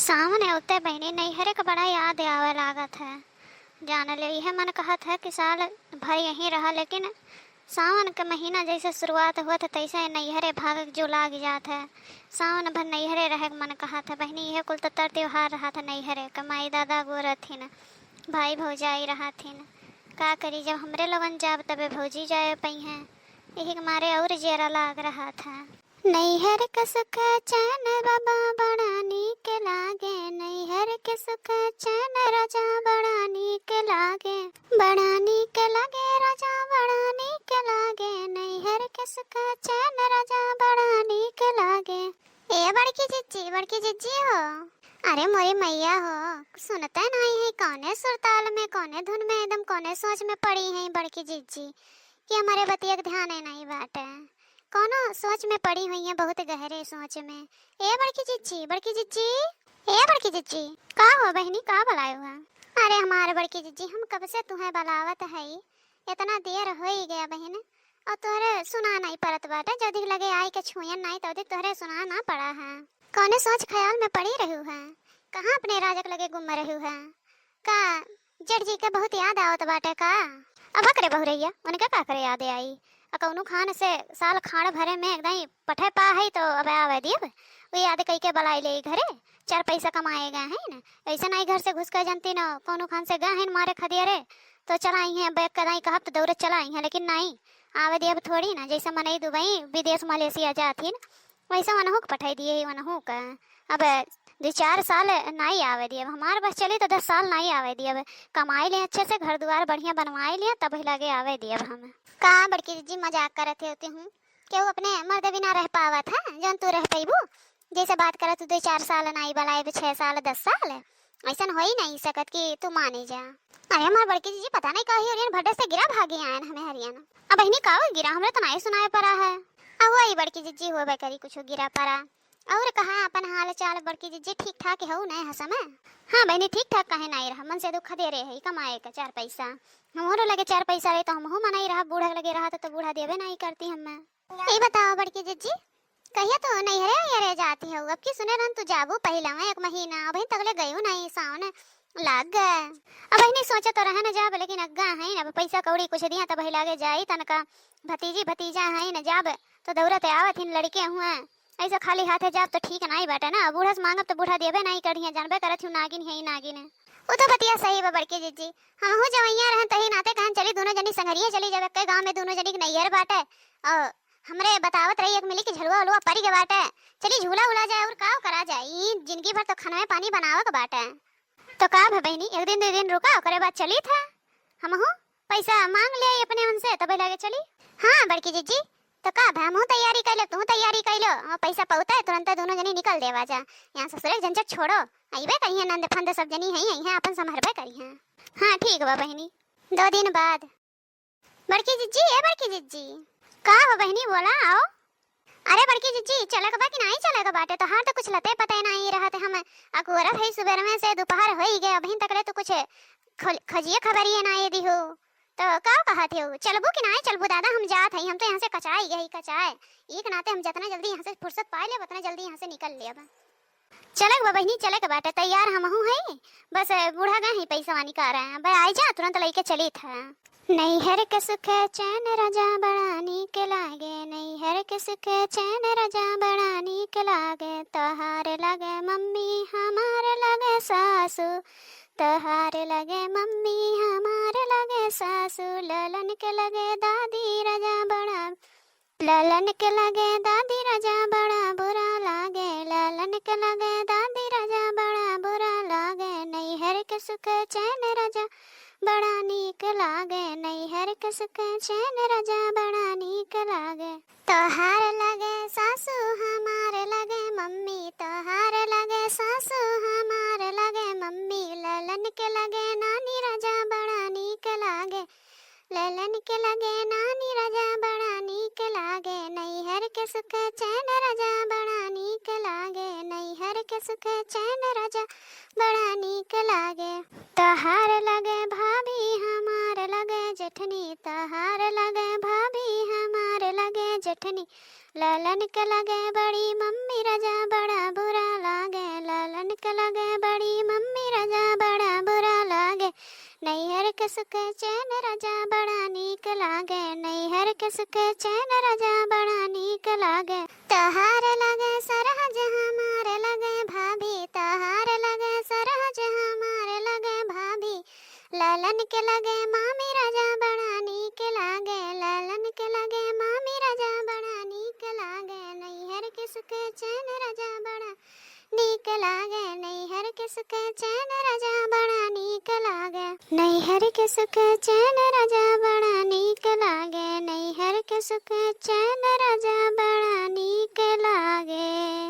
सावन होते बहनी नैहरे का बड़ा याद आवे लागत है। जाने ले यह मन कहत है कि साल भर यहीं रहा, लेकिन सावन का महीना जैसे शुरुआत हुआ था तैसे नैहरे भाग जो लाग जात है। सावन भर नैहरे रहे के मन कहत है बहनी। यह कुल तो तर त्योहार रहा था नैहरे का। माई दादा गो रहथिन, भाई भौजाई रहा थिन। का करी जब हमरे लगन जाब तबे भौजी जाए पई हैं। यही के मारे और जेरा लाग रहा था। नैहर के सुख चैन बाबा बड़ा नीक लागे, नैहर के सुख चैन राजा बड़ा नीक लागे, बड़ा नीक लागे राजा बड़ा नीक लागे, नैहर के सुख चैन राजा बड़ा नीक लागे। ए बड़की जिज्जी हो। अरे मोरी मैया हो, सुनते नहीं है कौने सुरताल में कौने धुन में एकदम कौने सोच में पड़ी है बड़की जिज्जी कि हमारे बतिया के ध्यान नहीं बाटे। कौनो सोच में पड़ी हुई है, बहुत गहरे सोच में। ए बड़की जिज्जी ए बड़की जिज्जी का हो बहनी, का बुलाए हुआ? अरे हमारे बड़की जिज्जी हम कब से तुम्हें बुलावत है, इतना देर हो ही गया बहन, और तुहरे सुना नहीं पड़त बाटे। जदी लगे आई के छुयन नहीं तो अधिक तुहरे सुना ना पड़ा है। कौने सोच ख्याल में पड़ी रहू है, कहाँ अपने राजक लगे गुम रहू है का? जड़ जी के बहुत याद आवत बाटे का? अब करे बहुरैया उनके का करे याद आई? कौनो खान से साल खाड़ भरे में एकदम पठे पा है तो अब आवे दिए वो याद कई के बलाई ले घरे, चार पैसा कमाएगा है ना। ऐसा नहीं घर से घुस कर जानती ना कौनो खान से गए मारे खदियरे तो चलाई है बैग कदाई कहा तो दौड़े चलाई है, लेकिन नहीं आवे दिए अब थोड़ी ना। जैसा मनई दुबई विदेश मलेशिया जाती न वैसा वनहुक पठाई दिए वनहुक। अब 2-4 साल नहीं आवे दिए, हमारे बस चली तो 10 साल नहीं आवे दिए। कमाई ले अच्छे से घर द्वार बढ़िया बनवाई लिया तब ही लगे आवे दिए। हम का बड़की जी मजाक करते होते हूँ क्यों? अपने मर्द बिना रह पावा था जौन तू रह पैबू। जैसे बात कर तू 2-4 साल नहीं बलाए 6 साल 10 साल ऐसा हो ही नहीं सकत कि तू माने जा। अरे हमारे बड़की जी पता नहीं कही हरियन भड्डे से गिरा भागे आए हमें हरियाणा। अब बहनी का गिरा हमरे तो नहीं सुनाए पड़ा है। अब वही बड़की जी हो करी कुछ गिरा पड़ा। और कहा अपन हाल चाल बड़की जी ठीक ठाक हो नहीं हसम? हाँ बहनी ठीक ठाक कहे नहीं रहा, मन से दुख दे रहे है कमाए का 4 पैसा। हमारो लगे 4 पैसा रहे तो हम मनाई रहा, बूढ़ा लगे रहा तो बूढ़ा देवे नहीं करती हम। ये बताओ बड़की जी कहिया तो नहीं हरे जाती है? अब की सुने रन तू जाबू पहला में 1 महीना अभी तक गई नहीं, सावन लाग गए। अब नहीं सोचा तो रहे न जाब, लेकिन अग्गा है अब पैसा कौड़ी कुछ दिया तब लागे जाई तनका भतीजी भतीजा है न जाब तो दौड़ते आवत इन लड़के हुए। ऐसा खाली हाथे जाब तो ठीक नहीं बाटे ना, बूढ़ा से मांगब तो बूढ़ा देबे नहीं करिए, जानबे करत हूं नागिन है ही नागिन है। वो तो बतिया सही बा बड़की जी। हम हो जवैया रहन तही नाते कहन चली दोनों जनी संगरिया चली जावे के गांव में दोनों जनी के नैहर बाटे और हमरे बतावत रही एक मिली की झलुआ उलुआ परी के बाटे, चली झूला उला जाए और काव करा जाए। जिंदगी भर तो खाना में पानी बनावे के बाटे तो का बहनी 1 दिन 2 दिन रुका ओकरे बाद चली था। हम हो पैसा मांग ले अपने उनसे तब लगे चली। हाँ बड़की जी तो का हम तैयारी कर ले, तू तैयारी कर लो, पैसा पहुता है तुरंत दोनों जनी निकल देवा जा। यहाँ ससुरे झंझट छोड़ो, आइबे करिए नंद फंद सब जनी है अपन संभरबे करिए। हाँ ठीक बा बहनी 2 दिन बाद। बड़की जिज्जी ए बड़की जिज्जी का हो बहनी बोला आओ। अरे बड़की जिज्जी चले का बाकी नहीं चले का बाटे तो हार तो कुछ लते पता ही नहीं रहा थे। हम अकुरा है सुबह में से दोपहर हो ही गया अभी तक ले तो कुछ खजिए खबरिए ना दी हो तो का कहा थे चलबू कि नहीं चलबू? दादा हम जात हई, हम तो यहाँ से कचाई गई कचाए एक नाते हम जितना जल्दी यहाँ से फुर्सत पाए ले उतना जल्दी यहाँ से निकल ले। अब चले बहनी चले के बाटे तैयार हम हूँ है, बस बूढ़ा गए ही पैसा वानी का रहे हैं आई जा तुरंत लेके चली था। नैहर के सुख चैन राजा बड़ा नीक लागे, नैहर के सुख चैन राजा बड़ा नीक लागे, तोहार लगे मम्मी हमारे लगे सासू, तोहार लगे मम्मी हमारे लगे सासू, ललन के लगे दादी राजा बड़ा, ललन के लगे दादी राजा बड़ा बुरा लागे, ललन के लगे दादी राजा बड़ा बुरा लागे, नैहर के सुख चैन राजा बड़ा नीक लागे, नैहर के सुख चैन राजा बड़ा नीक लागे, तोहार लगे सासू हमारे लगे मम्मी, तोहार लगे सासू हमारे लगे मम्मी, ललन के लगे नानी राजा बड़ा नीक लागे, ललन के लगे नानी राजा बड़ा नीक लागे, नैहर के सुख चैन राजा बड़ा नीक लागे, नैहर के सुख चैन राजा बड़ा नीक लागे। तहार लगे भाभी हमार लगे जेठनी, तहार लगे भाभी हमार लगे जेठनी, ललन के लगे बड़ी मम्मी राजा बड़ा बुरा लागे, ललन के लगे बड़ी मम्मी राजा बड़ा बुरा लागे। नैहर के सुख चैन राजा बड़ा नीक लागे, नैहर के सुख चैन राजा बड़ा नीक लागे। तहार लगे सरहज हमार लगे भाभी, तहार लगे सरहज हमार लगे भाभी, ललन के लगे मामी राजा बड़ा नीक लागे, ललन के लगे मामी राजा बड़ा नीक लागे। नैहर के सुख चैन राजा बड़ा नीक लागे, नैहर के सुख चैन राजा बड़ा नीक लागे, नैहर के सुख चैन राजा बड़ा नीक लागे, नैहर के सुख चैन राजा बड़ा नीक लागे।